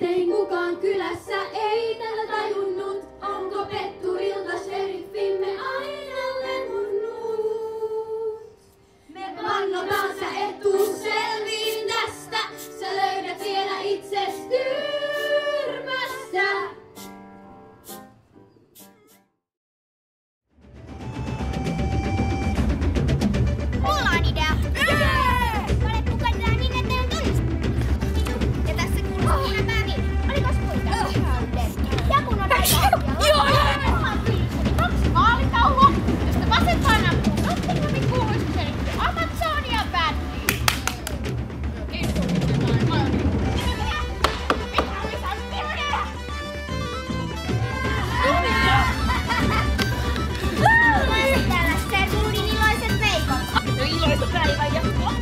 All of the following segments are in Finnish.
Miten kukaan kylässä ei tätä tajunnut? Onko petturilta sheriffimme aina lemunnut? Me vannotaan, sä et tuu selviin tästä. Sä löydät siellä itses tyrmästä. Mulla on idea! Olet mukaan tää niin, ettei on tunnistettu. Ja tässä kuuluu Uuna Pävi. Olikos kuinka? Ja kun on aika kaksi vaalitaulua, josta vasempaan ampuu Nottinghamin kuuluisa selitti Amazonia bändi. Täällä Servuudin iloiset veikot. Iloista päivän jatkoa!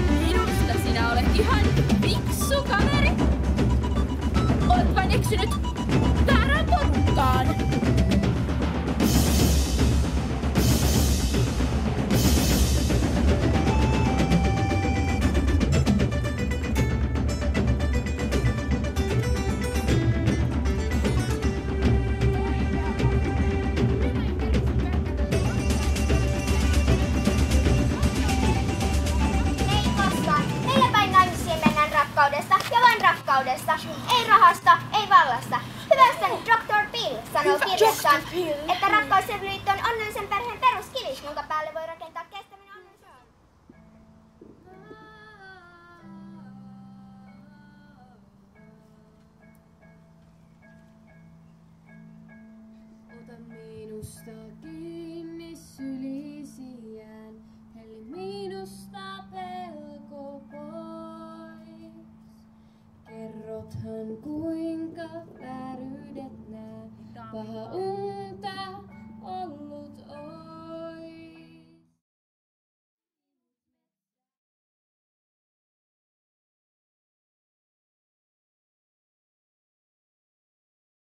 Minusta sinä olet ihan fiksu kaveri. Olet vain eksynyt väärään porukkaan. Ei koskaan. Meillä päin naimisiin mennään rakkaudesta ja vain rakkaudesta. Ei rahasta, ei vallasta. Hyvästäni Dr. Bill sanoo kirjassaan, että rakkausliitto on onnellisen perheen peruskivi, jonka päälle voi rakentaa kestävän onnellisen. Ota minusta kiinni sylisiään, helli minusta pelko pois. Kerrothan kuinka vääryydet nää, paha